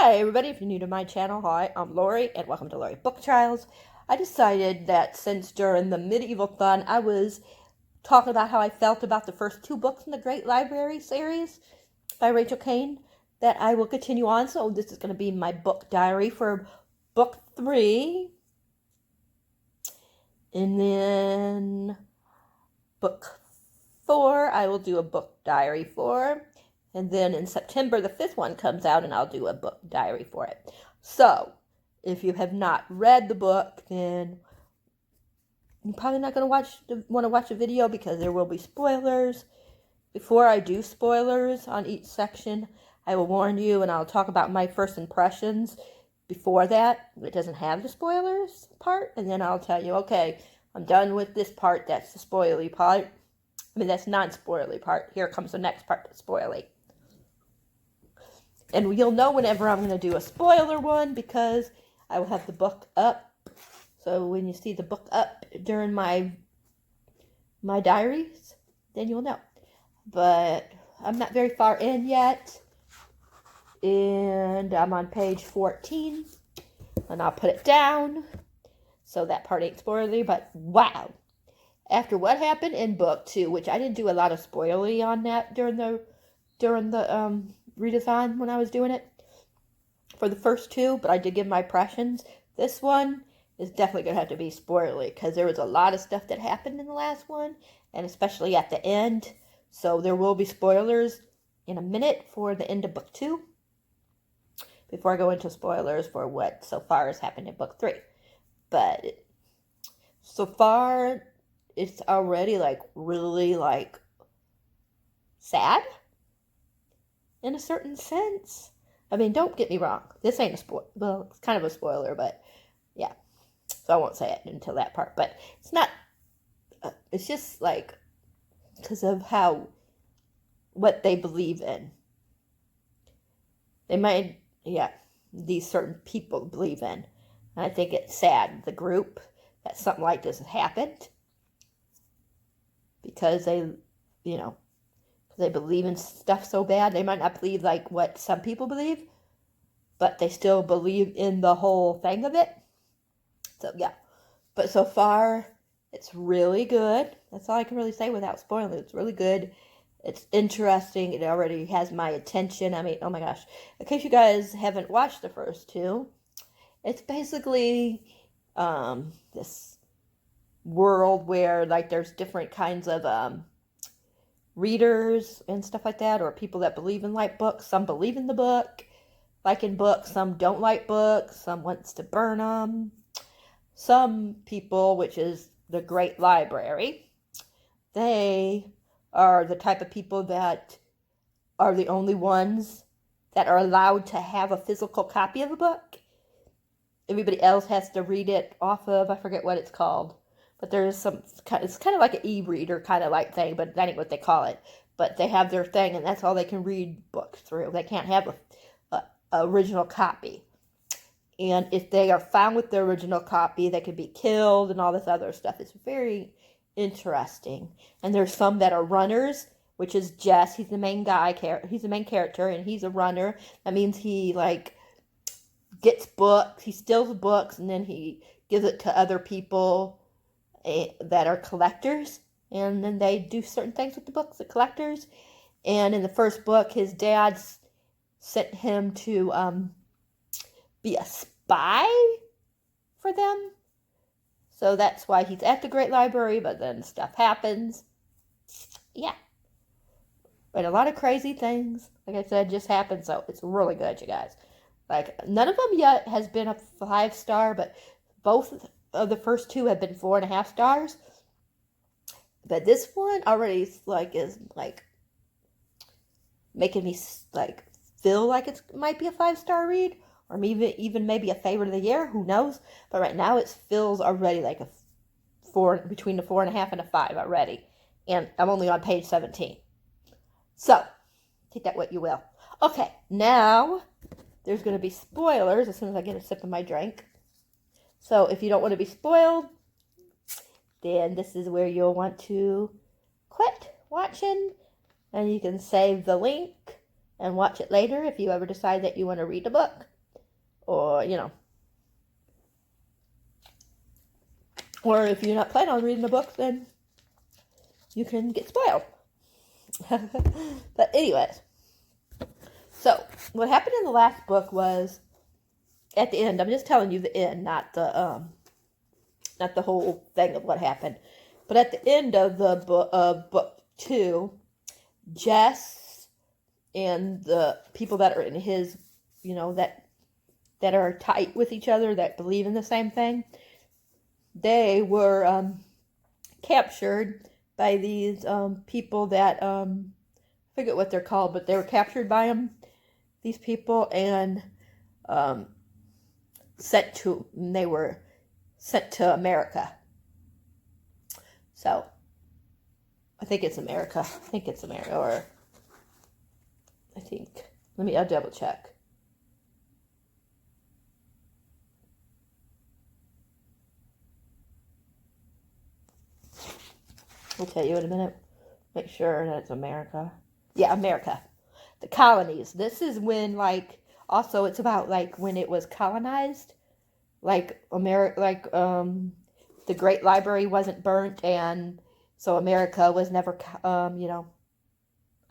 Hi everybody, if you're new to my channel, hi, I'm Lori and welcome to Lori Book Trials. I decided that since during the Medieval Fun I was talking about how I felt about the first two books in the Great Library series by Rachel Kane, that I will continue on. So this is going to be my book diary for book 3. And then book 4 I will do a book diary for. And then in September, the 5th one comes out, and I'll do a book diary for it. So, if you have not read the book, then you're probably not going to want to watch the video because there will be spoilers. Before I do spoilers on each section, I will warn you, and I'll talk about my first impressions before that. It doesn't have the spoilers part, and then I'll tell you, okay, I'm done with this part. That's the spoilery part. I mean, that's non-spoilery part. Here comes the next part that's spoilery. And you'll know whenever I'm going to do a spoiler one because I will have the book up. So when you see the book up during my diaries, then you'll know. But I'm not very far in yet. And I'm on page 14. And I'll put it down. So that part ain't spoilery, but wow. After what happened in book 2, which I didn't do a lot of spoilery on that during the readathon when I was doing it for the first 2, but I did give my impressions. This one is definitely going to have to be spoilery because there was a lot of stuff that happened in the last one, and especially at the end. So there will be spoilers in a minute for the end of book 2 before I go into spoilers for what so far has happened in book 3. But so far, it's already really sad in a certain sense. I mean, don't get me wrong. This ain't a spoiler. Well, it's kind of a spoiler, but yeah. So I won't say it until that part. But it's not. It's just because of what they believe in. They might, these certain people believe in. And I think it's sad, the group, that something like this has happened. Because they believe in stuff so bad. They might not believe like what some people believe, but they still believe in the whole thing of it. So yeah, but so far it's really good. That's all I can really say without spoiling it. It's really good. It's interesting. It already has my attention. I mean, oh my gosh. In case you guys haven't watched the first 2, it's basically this world where there's different kinds of readers and stuff like that, or people that believe in books. Some believe in the book, in books. Some don't like books. Some wants to burn them. Some people, which is the Great Library, they are the type of people that are the only ones that are allowed to have a physical copy of a book. Everybody else has to read it off of, I forget what it's called. But there's it's kind of like an e-reader kind of thing, but that ain't what they call it. But they have their thing, and that's all they can read books through. They can't have a original copy. And if they are found with the original copy, they could be killed and all this other stuff. It's very interesting. And there's some that are runners, which is Jess. He's the main guy. He's the main character, and he's a runner. That means he gets books. He steals books, and then he gives it to other people that are collectors, and then they do certain things with the books, the collectors. And in the first book, his dad sent him to be a spy for them. So that's why he's at the Great Library, but then stuff happens. Yeah. But a lot of crazy things, like I said, just happened, so it's really good, you guys. None of them yet has been a 5-star, but both of the first 2 have been 4.5 stars. But this one already is making me feel like it might be a 5-star read, or even maybe a favorite of the year. Who knows? But right now it feels already like a 4, between a 4.5 and a 5 already, and I'm only on page 17. So take that what you will. Okay, now there's going to be spoilers as soon as I get a sip of my drink. So if you don't want to be spoiled, then this is where you'll want to quit watching, and you can save the link and watch it later if you ever decide that you want to read the book. Or, you know. Or if you're not planning on reading the book, then you can get spoiled. But anyways. So, what happened in the last book was, at the end, I'm just telling you the end, not the whole thing of what happened. But at the end of the book 2, Jess and the people that are in his, you know, that are tight with each other, that believe in the same thing, they were captured by these people that, I forget what they're called, but they were captured by them, these people, and they were sent to America. So, I think it's America. I'll double check. I'll tell you in a minute. Make sure that it's America. Yeah, America. The colonies. This is when, like, also it's about, like, when it was colonized. Like, the Great Library wasn't burnt, and so America was never, on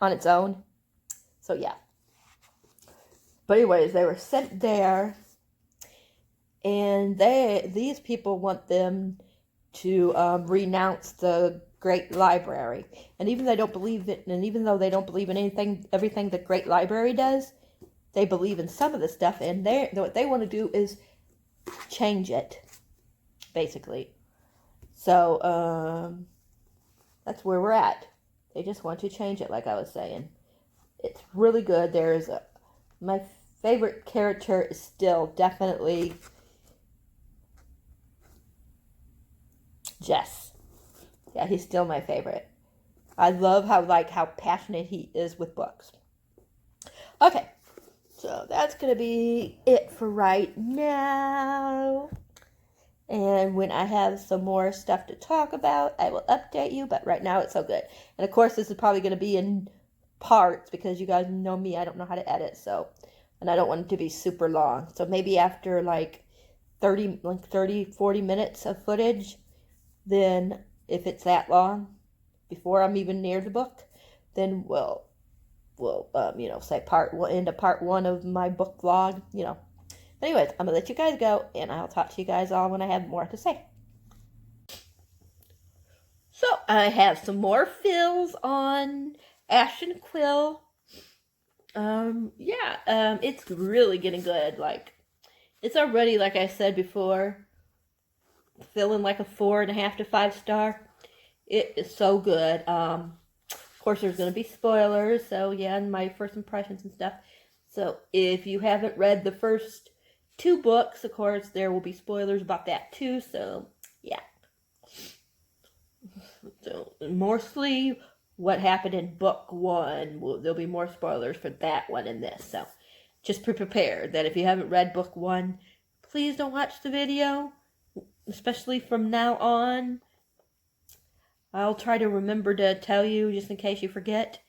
its own. So, yeah. But anyways, they were sent there, and these people want them to renounce the Great Library. And even though they don't believe in everything the Great Library does, they believe in some of the stuff, and what they want to do is change it, basically. So, that's where we're at. They just want to change it, like I was saying. It's really good. My favorite character is still definitely Jess. Yeah, he's still my favorite. I love how passionate he is with books. Okay, so that's going to be it for right now. And when I have some more stuff to talk about, I will update you. But right now, it's so good. And of course, this is probably going to be in parts because you guys know me. I don't know how to edit. And I don't want it to be super long. So maybe after 40 minutes of footage, then if it's that long, before I'm even near the book, then we'll say we'll end part 1 of my book vlog, Anyways, I'm going to let you guys go, and I'll talk to you guys all when I have more to say. So, I have some more fills on Ash and Quill. It's really getting good. It's already, like I said before, feeling like a 4.5 to 5 star. It is so good. Of course, there's going to be spoilers, so yeah, and my first impressions and stuff. So, if you haven't read the first 2 books, of course, there will be spoilers about that too, so, yeah. So, mostly what happened in book 1, there'll be more spoilers for that one in this, so just be prepared that if you haven't read book 1, please don't watch the video, especially from now on. I'll try to remember to tell you, just in case you forget,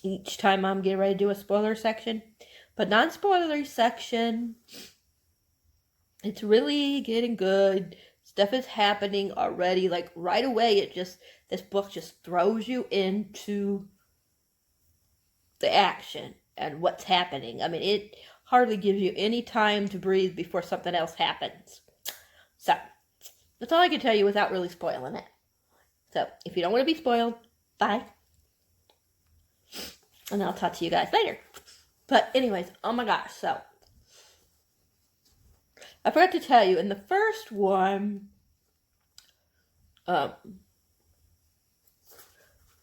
each time I'm getting ready to do a spoiler section. But non-spoilery section, it's really getting good. Stuff is happening already. Right away, this book just throws you into the action and what's happening. I mean, it hardly gives you any time to breathe before something else happens. So, that's all I can tell you without really spoiling it. So, if you don't want to be spoiled, bye. And I'll talk to you guys later. But anyways, oh my gosh, so I forgot to tell you, in the first one,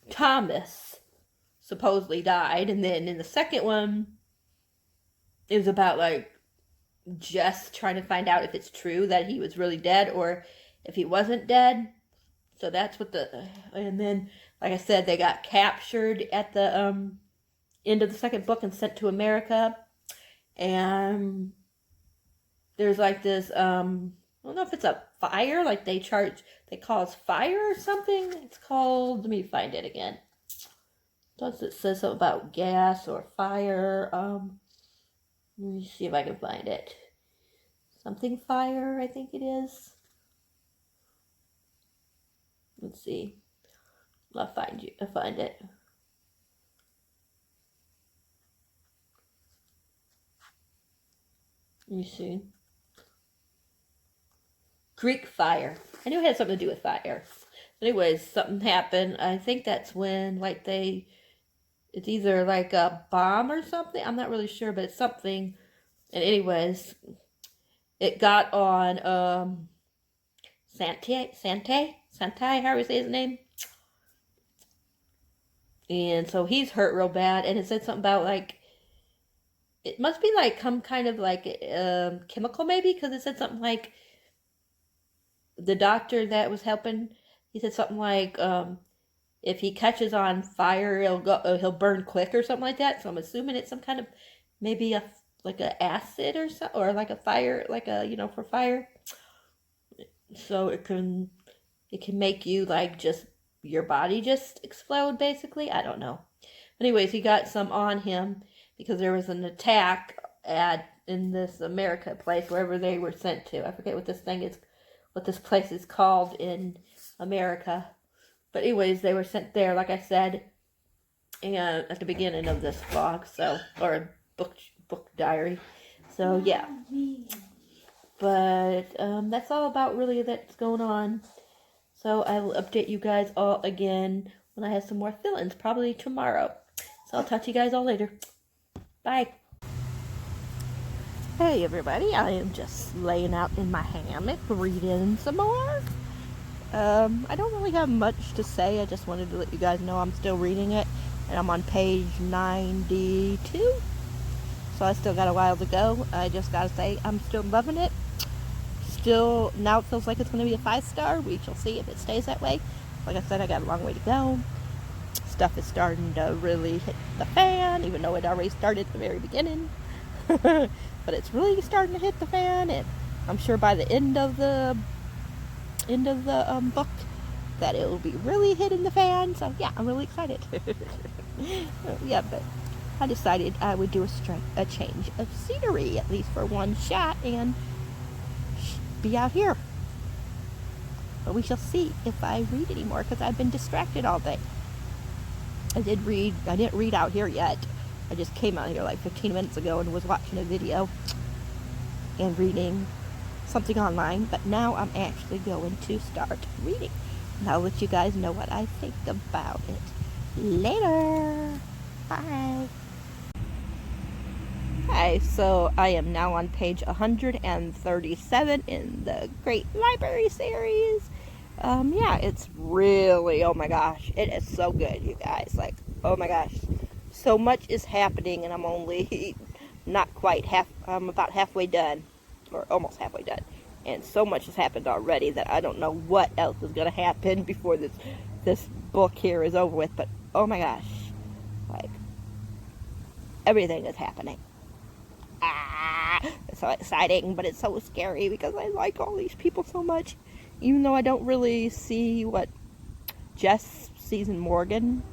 Thomas supposedly died, and then in the second one, it was about Jess trying to find out if it's true that he was really dead or if he wasn't dead. So that's what and then, like I said, they got captured at the end of the second book and sent to America. And there's this, I don't know if it's a fire, they call it fire or something. It's called, let me find it again. Does it say something about gas or fire? Let me see if I can find it. Something fire, I think it is. Let's see. I'll find it. Let me see. Greek fire. I knew it had something to do with fire. Anyways, something happened. I think that's when, like, it's either like a bomb or something. I'm not really sure, but it's something. And anyways, it got on Santai, how do we say his name? And so he's hurt real bad, and it said something about, like, it must be like some kind of like chemical maybe, because it said something like the doctor that was helping, he said something like if he catches on fire, he'll burn quick or something like that. So I'm assuming it's some kind of maybe like a acid or so, or like a fire, like a for fire. So it can make you like just your body just explode basically. I don't know. Anyways, he got some on him because there was an attack in this America place, wherever they were sent to. I forget what this place is called in America. But anyways, they were sent there, like I said, and at the beginning of this vlog, or book diary. So yeah. But that's all about really that's going on. So I will update you guys all again when I have some more fill-ins, probably tomorrow. So I'll talk to you guys all later. Bye. Hey everybody, I am just laying out in my hammock reading some more. I don't really have much to say. I just wanted to let you guys know I'm still reading it, and I'm on page 92. So I still got a while to go. I just gotta say I'm still loving it. Still, now it feels like it's going to be a 5-star. We shall see if it stays that way. Like I said, I got a long way to go. Stuff is starting to really hit the fan, even though it already started at the very beginning. But it's really starting to hit the fan, and I'm sure by the end of the book that it will be really hitting the fan. So yeah, I'm really excited. Yeah, but I decided I would do a change of scenery, at least for one shot, and be out here. But we shall see if I read anymore, because I've been distracted all day. I didn't read out here yet. I just came out here like 15 minutes ago and was watching a video and reading something online, but now I'm actually going to start reading. And I'll let you guys know what I think about it later. Bye. Hi, so I am now on page 137 in the Great Library series. Yeah, it's really, oh my gosh, it is so good, you guys. Like, oh my gosh, so much is happening, and I'm only not quite I'm about halfway done, or almost halfway done. And so much has happened already that I don't know what else is going to happen before this book here is over with. But oh my gosh, like, everything is happening. It's so exciting, but it's so scary because I like all these people so much. Even though I don't really see what Jess sees in Morgan,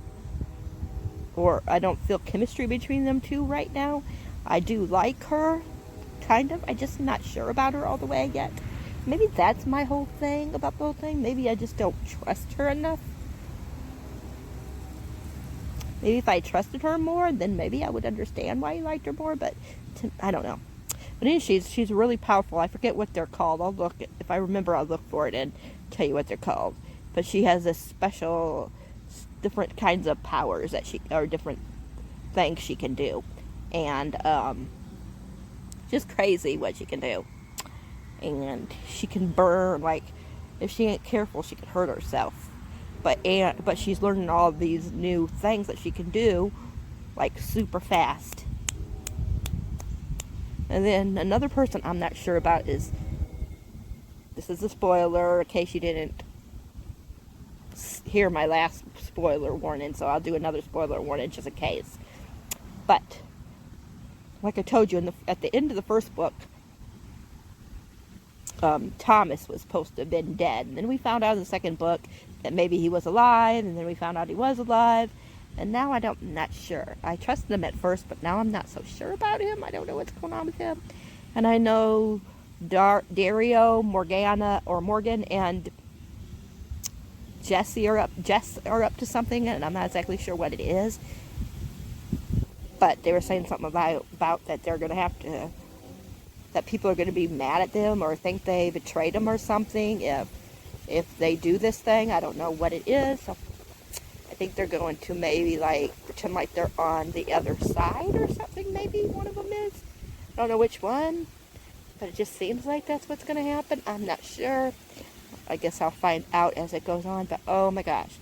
or I don't feel chemistry between them two right now. I do like her, kind of. I'm just not sure about her all the way yet. Maybe that's my whole thing about the whole thing. Maybe I just don't trust her enough. Maybe if I trusted her more, then maybe I would understand why he liked her more, but I don't know. But anyway, she's really powerful. I forget what they're called. I'll look, if I remember, I'll look for it and tell you what they're called. But she has this special, different kinds of powers or different things she can do. And, just crazy what she can do. And she can burn, like, if she ain't careful, she could hurt herself. But she's learning all of these new things that she can do, like, super fast. And then another person I'm not sure about is, this is a spoiler in case you didn't hear my last spoiler warning, so I'll do another spoiler warning just in case. But, like I told you, at the end of the first book, Thomas was supposed to have been dead. And then we found out in the second book that maybe he was alive, and then we found out he was alive. And now I'm not sure. I trusted him at first, but now I'm not so sure about him. I don't know what's going on with him. And I know Dario, Morgan, and Jess are up to something, and I'm not exactly sure what it is. But they were saying something about that they're going to have to, that people are going to be mad at them or think they betrayed them or something if they do this thing. I don't know what it is. So I think they're going to maybe like pretend like they're on the other side or something. Maybe one of them is. I don't know which one, but it just seems like that's what's going to happen. I'm not sure. I guess I'll find out as it goes on. But oh my gosh,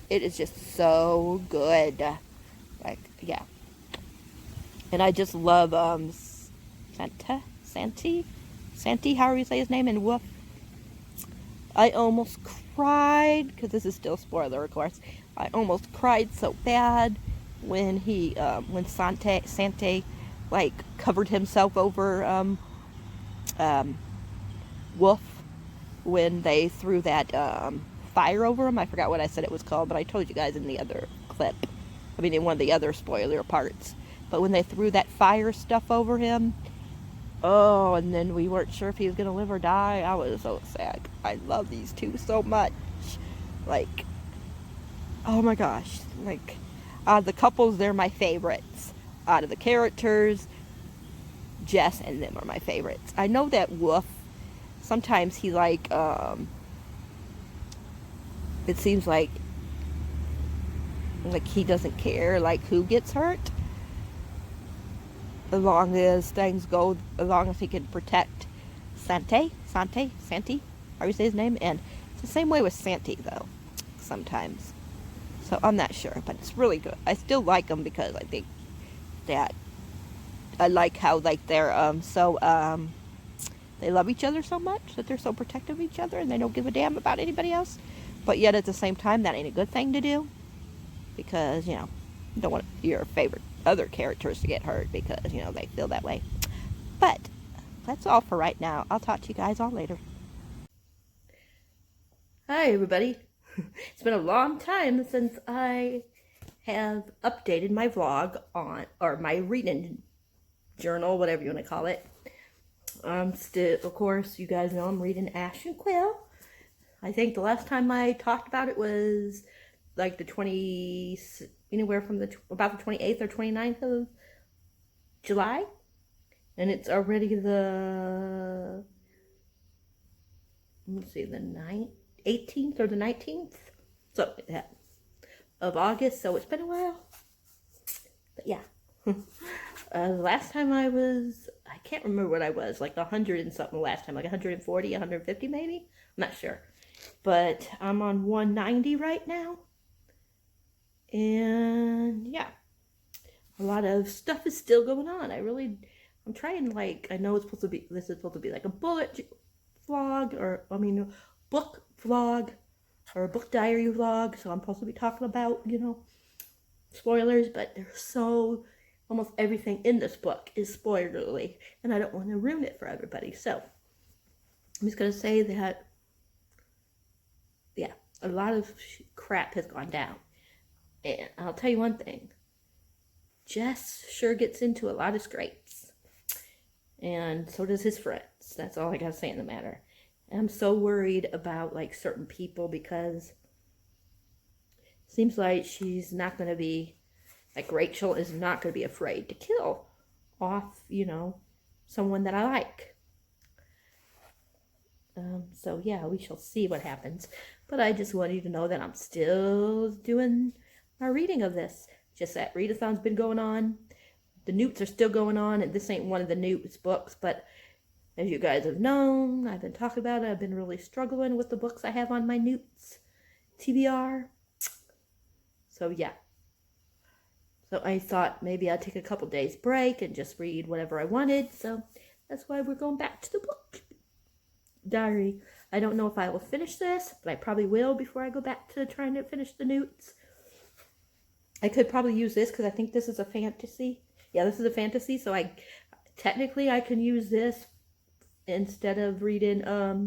it is just so good. Like, yeah. And I just love Santi, however you say his name, and Woof. I almost cried, because this is still spoiler, of course. I almost cried so bad when when Sante, like, covered himself over, Woof, when they threw that, fire over him. I forgot what I said it was called, but I told you guys in the other clip. I mean, in one of the other spoiler parts. But when they threw that fire stuff over him, oh, and then we weren't sure if he was going to live or die. I was so sad. I love these two so much. Like, oh my gosh. Like, out of the couples, they're my favorites. Out of the characters, Jess and them are my favorites. I know that Woof, sometimes he like, it seems like he doesn't care, like, who gets hurt. As long as things go, as long as he can protect Santi, how do you say his name? And it's the same way with Santi, though, sometimes. So I'm not sure, but it's really good. I still like them because I think that I like how, like, they're, they love each other so much, that they're so protective of each other, and they don't give a damn about anybody else. But yet, at the same time, that ain't a good thing to do, because, you know, you don't want your favorite other characters to get hurt because, you know, they feel that way. But that's all for right now. I'll talk to you guys all later. Hi, everybody. It's been a long time since I have updated my vlog or my reading journal, whatever you want to call it. Still, of course, you guys know I'm reading Ash and Quill. I think the last time I talked about it was like anywhere from about the 28th or 29th of July. And it's already the 18th or the 19th, something like that, of August. So it's been a while. But yeah. The last time I can't remember what I was, like 100 and something last time, like 140, 150 maybe? I'm not sure. But I'm on 190 right now. And yeah, a lot of stuff is still going on. I'm trying, like, I know this is supposed to be like a book vlog, or a book diary vlog. So I'm supposed to be talking about, you know, spoilers, but almost everything in this book is spoilerly, and I don't want to ruin it for everybody. So I'm just going to say that, yeah, a lot of crap has gone down. And I'll tell you one thing. Jess sure gets into a lot of scrapes. And so does his friends. That's all I gotta say in the matter. And I'm so worried about, like, certain people, because it seems like she's not going to be, like, Rachel is not going to be afraid to kill off, you know, someone that I like. So yeah, we shall see what happens. But I just want you to know that I'm still doing my reading of this. Just that readathon's been going on. The newts are still going on, and this ain't one of the newts books, but as you guys have known, I've been talking about it. I've been really struggling with the books I have on my newts TBR. So yeah. So I thought maybe I'd take a couple days break and just read whatever I wanted. So that's why we're going back to the book diary. I don't know if I will finish this, but I probably will before I go back to trying to finish the newts. I could probably use this because I think this is a fantasy. Yeah, this is a fantasy, so I can use this instead of reading, I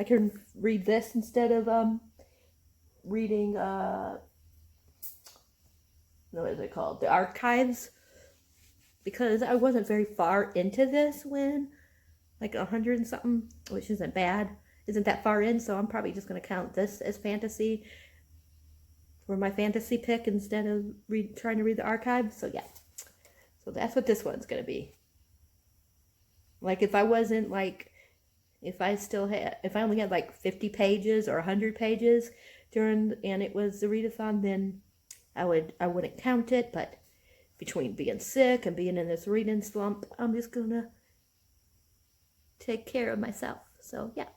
can read this instead of reading, what is it called? The archives. Because I wasn't very far into this when, like 100 and something, which isn't bad. Isn't that far in, so I'm probably just going to count this as fantasy for my fantasy pick instead of trying to read the archives. So yeah, so that's what this one's going to be. Like if I wasn't like, if I only had like 50 pages or 100 pages and it was the readathon, then I wouldn't count it. But between being sick and being in this reading slump, I'm just going to take care of myself. So yeah,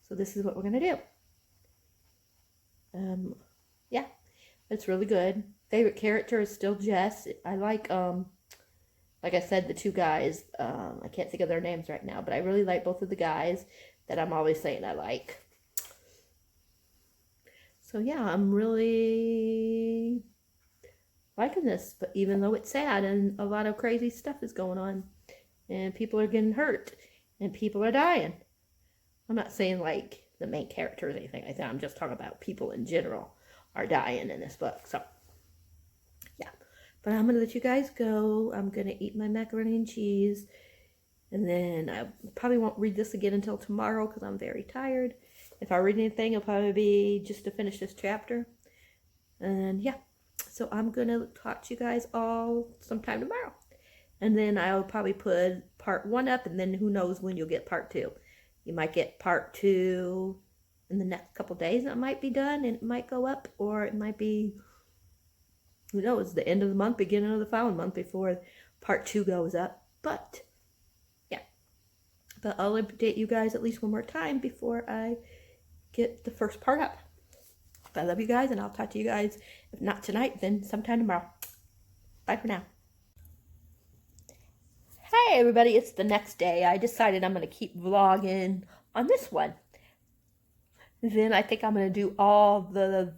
so this is what we're going to do. Yeah, it's really good. Favorite character is still Jess. I like I said, the two guys, I can't think of their names right now, but I really like both of the guys that I'm always saying I like. So yeah, I'm really liking this, but even though it's sad and a lot of crazy stuff is going on, and people are getting hurt, and people are dying. I'm not saying like the main characters or anything like that. I'm just talking about people in general are dying in this book. So yeah, but I'm gonna let you guys go. I'm gonna eat my macaroni and cheese, and then I probably won't read this again until tomorrow because I'm very tired. If I read anything, it'll probably be just to finish this chapter. And yeah, so I'm gonna talk to you guys all sometime tomorrow, and then I'll probably put part 1 up, and then who knows when you'll get part 2. You might get part 2 in the next couple days. It might be done and it might go up, or it might be, who knows, the end of the month, beginning of the following month before part 2 goes up. But yeah, but I'll update you guys at least one more time before I get the first part up. I love you guys, and I'll talk to you guys, if not tonight, then sometime tomorrow. Bye for now. Hey everybody, it's the next day. I decided I'm going to keep vlogging on this one. Then I think I'm going to do all the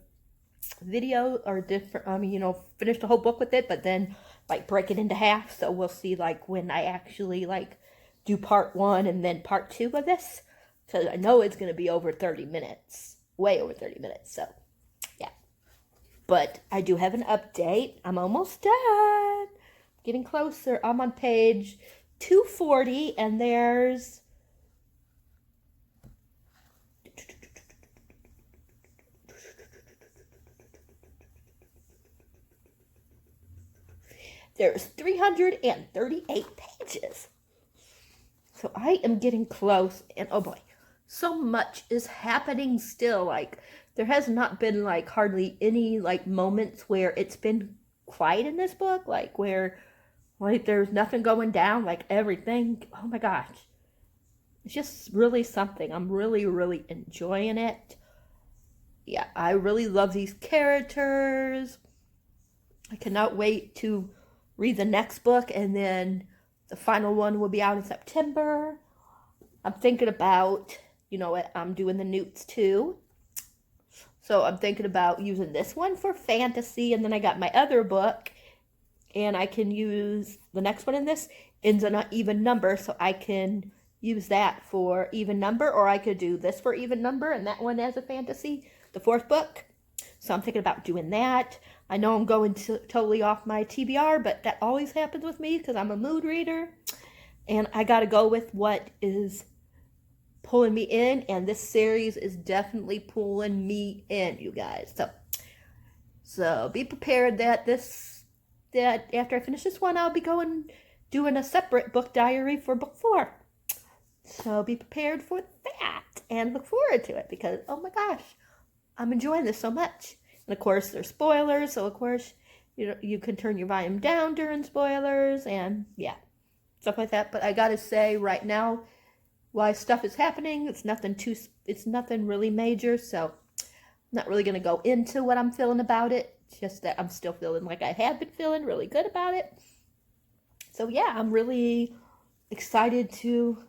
video or different, finish the whole book with it, but then like break it into half. So we'll see like when I actually like do part 1 and then part 2 of this. Because I know it's going to be over 30 minutes. Way over 30 minutes. So yeah. But I do have an update. I'm almost done. Getting closer. I'm on page 240 and there's there's 338 pages. So I am getting close, and oh boy, so much is happening still. Like there has not been like hardly any like moments where it's been quiet in this book, like where like there's nothing going down, like everything. Oh my gosh. It's just really something. I'm really, really enjoying it. Yeah, I really love these characters. I cannot wait to read the next book, and then the final one will be out in September. I'm thinking about, I'm doing the Newts too. So I'm thinking about using this one for fantasy, and then I got my other book, and I can use the next one in this ends on an even number, so I can use that for even number, or I could do this for even number and that one as a fantasy, the 4th book. So I'm thinking about doing that. I know I'm going totally off my TBR, but that always happens with me because I'm a mood reader, and I got to go with what is pulling me in, and this series is definitely pulling me in, you guys. So be prepared that after I finish this one, I'll be doing a separate book diary for book 4. So be prepared for that and look forward to it because, oh my gosh, I'm enjoying this so much. And of course, there's spoilers, so of course, you can turn your volume down during spoilers and yeah, stuff like that. But I gotta say right now, while stuff is happening, it's nothing really major, so I'm not really gonna go into what I'm feeling about it. It's just that I'm still feeling like I have been feeling really good about it. So yeah, I'm really excited to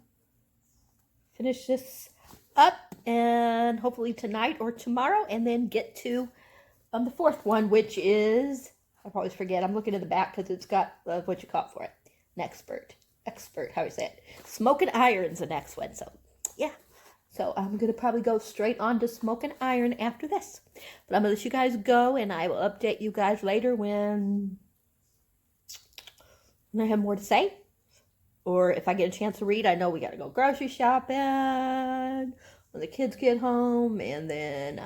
finish this up, and hopefully tonight or tomorrow, and then get to the 4th one, which is, I always forget, I'm looking at the back because it's got what you call it for it, an expert, how do you say it? Smoking Iron's the next one, so yeah, So I'm going to probably go straight on to Smoking Iron after this. But I'm going to let you guys go, and I will update you guys later when I have more to say. Or if I get a chance to read. I know we got to go grocery shopping when the kids get home, and then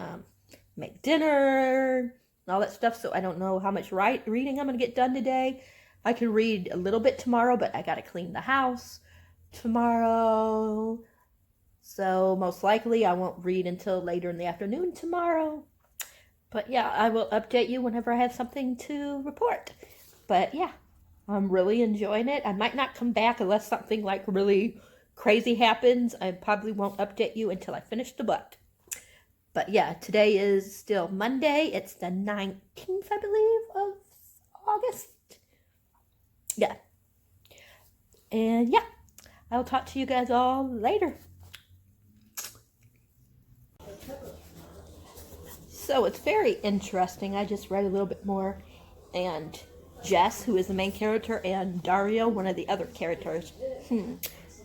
make dinner and all that stuff. So I don't know how much reading I'm going to get done today. I can read a little bit tomorrow, but I got to clean the house tomorrow. So most likely I won't read until later in the afternoon tomorrow. But yeah, I will update you whenever I have something to report. But yeah, I'm really enjoying it. I might not come back unless something like really crazy happens. I probably won't update you until I finish the book. But yeah, today is still Monday. It's the 19th, I believe, of August. Yeah. And yeah, I'll talk to you guys all later. So it's very interesting. I just read a little bit more, and Jess, who is the main character, and Dario, one of the other characters,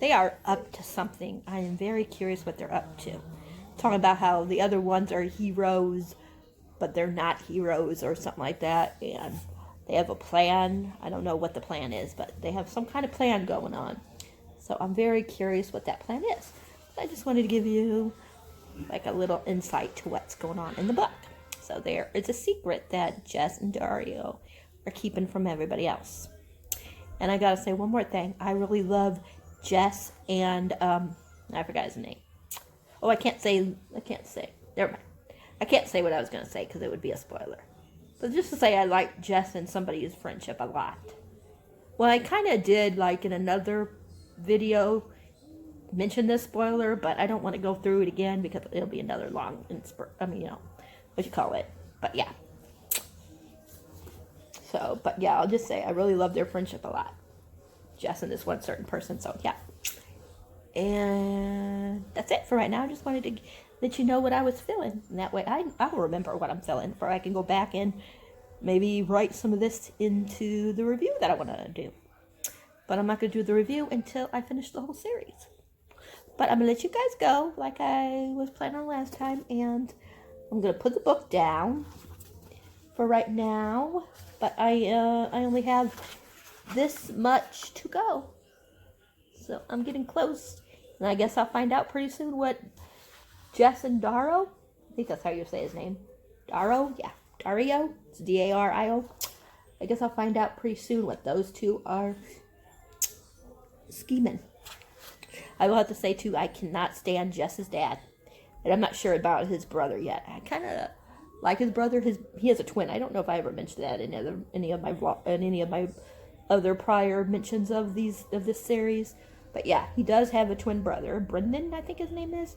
they are up to something. I am very curious what they're up to. Talking about how the other ones are heroes, but they're not heroes or something like that, and they have a plan. I don't know what the plan is, but they have some kind of plan going on. So I'm very curious what that plan is. I just wanted to give you like a little insight to what's going on in the book. So there is a secret that Jess and Dario are keeping from everybody else. And I gotta say one more thing. I really love Jess and I forgot his name. Oh, I can't say. Never mind. I can't say what I was gonna say because it would be a spoiler. But just to say, I like Jess and somebody's friendship a lot. Well, I kind of did, like in another video, mention this spoiler, but I don't want to go through it again because it'll be another long, what you call it. But yeah. So, but yeah, I'll just say I really love their friendship a lot. Jess and this one certain person, so yeah. And that's it for right now. I just wanted to let you know what I was feeling. And that way I'll remember what I'm feeling, for I can go back and maybe write some of this into the review that I want to do. But I'm not going to do the review until I finish the whole series. But I'm going to let you guys go like I was planning on last time. And I'm going to put the book down for right now. But I only have this much to go. So I'm getting close. And I guess I'll find out pretty soon what Jess and Dario, I think that's how you say his name. Dario? Yeah. Dario? It's Dario. I guess I'll find out pretty soon what those two are scheming. I will have to say, too, I cannot stand Jess's dad. And I'm not sure about his brother yet. I kind of like his brother. He has a twin. I don't know if I ever mentioned that in any of my other prior mentions of this series. But yeah, he does have a twin brother. Brendan, I think his name is.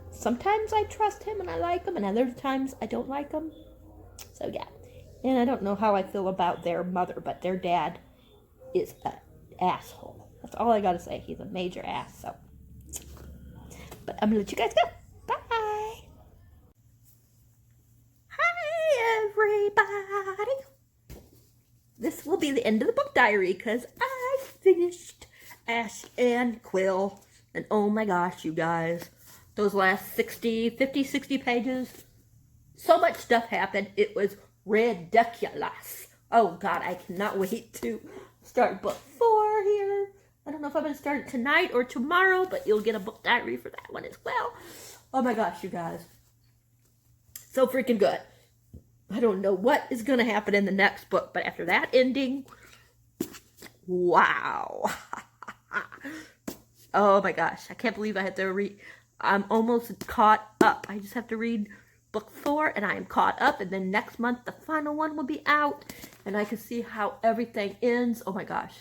Sometimes I trust him and I like him, and other times I don't like him. So yeah. And I don't know how I feel about their mother, but their dad is an asshole. That's all I gotta say. He's a major ass, so. But I'm gonna let you guys go. Bye! Hi, everybody! This will be the end of the book diary, because I finished Ash and Quill. And oh my gosh, you guys. Those last 60 pages, so much stuff happened. It was ridiculous. Oh God, I cannot wait to start book 4 here. I don't know if I'm going to start it tonight or tomorrow, but you'll get a book diary for that one as well. Oh my gosh, you guys. So freaking good. I don't know what is going to happen in the next book, but after that ending, wow. Oh my gosh, I can't believe I had to read. I'm almost caught up. I just have to read book 4 and I am caught up, and then next month the final one will be out and I can see how everything ends. Oh my gosh.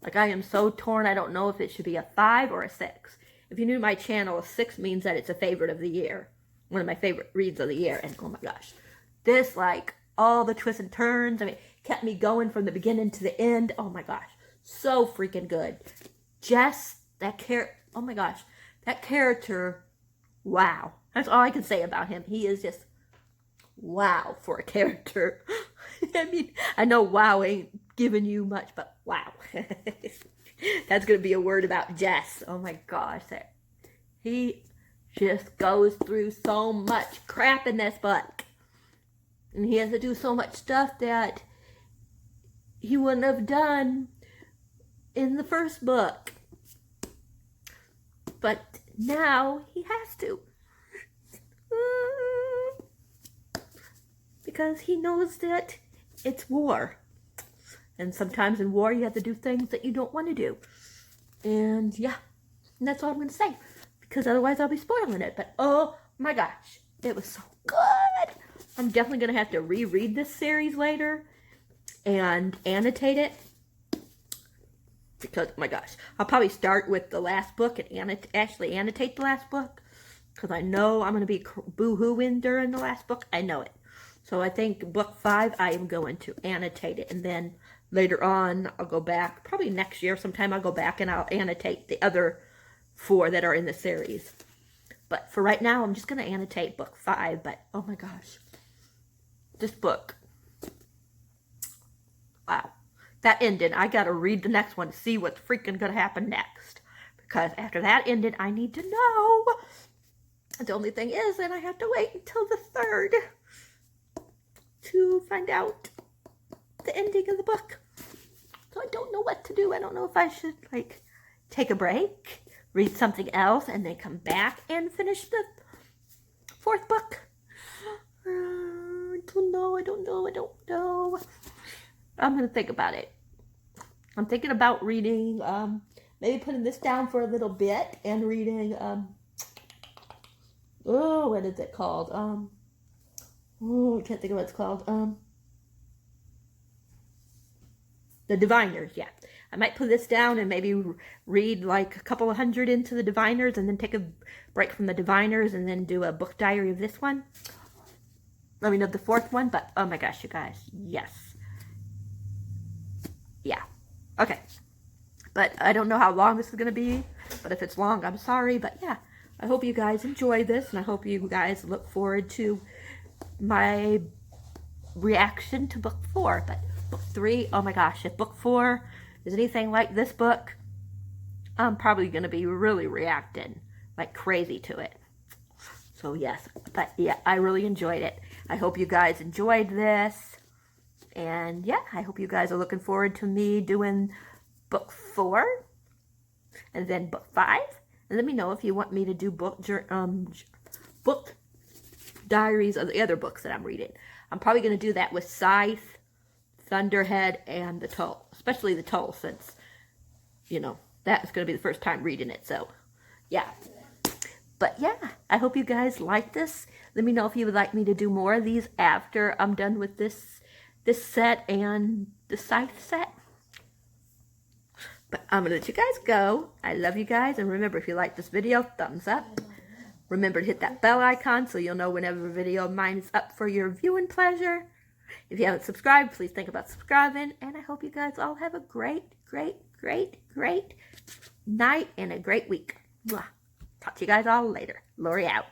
Like, I am so torn. I don't know if it should be a 5 or a 6. If you're new to my channel, a 6 means that it's a favorite of the year. One of my favorite reads of the year. And oh my gosh. This, like, all the twists and turns. I mean, kept me going from the beginning to the end. Oh my gosh. So freaking good. Jess, oh my gosh. That character, wow. That's all I can say about him. He is just wow for a character. I mean, I know wow ain't giving you much, but wow. That's going to be a word about Jess. Oh my gosh. just goes through so much crap in this book. And he has to do so much stuff that he wouldn't have done in the first book. But now he has to. Because he knows that it's war. And sometimes in war you have to do things that you don't want to do. And yeah, and that's all I'm going to say. Because otherwise I'll be spoiling it. But oh my gosh, it was so good. I'm definitely going to have to reread this series later and annotate it. Because, oh my gosh, I'll probably start with the last book and actually annotate the last book. Because I know I'm going to be boo-hooing during the last book. I know it. So I think book 5, I am going to annotate it. And then later on, I'll go back. Probably next year sometime I'll go back and I'll annotate the other 4 that are in the series. But for right now, I'm just going to annotate book 5. But, oh my gosh. This book. Wow. That ended. I got to read the next one to see what's freaking going to happen next. Because after that ended, I need to know. The only thing is that I have to wait until the 3rd to find out the ending of the book. So I don't know what to do. I don't know if I should, like, take a break, read something else, and then come back and finish the 4th book. I don't know. I'm going to think about it. I'm thinking about reading, maybe putting this down for a little bit and reading, what is it called? I can't think of what it's called. The Diviners, yeah. I might put this down and maybe read like a couple of hundred into the Diviners and then take a break from the Diviners and then do a book diary of this one. Let me know the 4th one, but oh my gosh, you guys, yes. Yeah. Okay. But I don't know how long this is going to be, but if it's long, I'm sorry, but yeah. I hope you guys enjoy this, and I hope you guys look forward to my reaction to book 4. But book 3, oh my gosh, if book 4 is anything like this book, I'm probably going to be really reacting like crazy to it. So yes, but yeah, I really enjoyed it. I hope you guys enjoyed this. And yeah, I hope you guys are looking forward to me doing book 4 and then book 5. And let me know if you want me to do book diaries of the other books that I'm reading. I'm probably going to do that with Scythe, Thunderhead, and the Toll. Especially the Toll, since, you know, that's going to be the first time reading it. So, yeah. But yeah, I hope you guys like this. Let me know if you would like me to do more of these after I'm done with this set and the Scythe set. But I'm going to let you guys go. I love you guys. And remember, if you like this video, thumbs up. Remember to hit that bell icon so you'll know whenever a video of mine is up for your viewing pleasure. If you haven't subscribed, please think about subscribing. And I hope you guys all have a great night and a great week. Mwah. Talk to you guys all later. Lori out.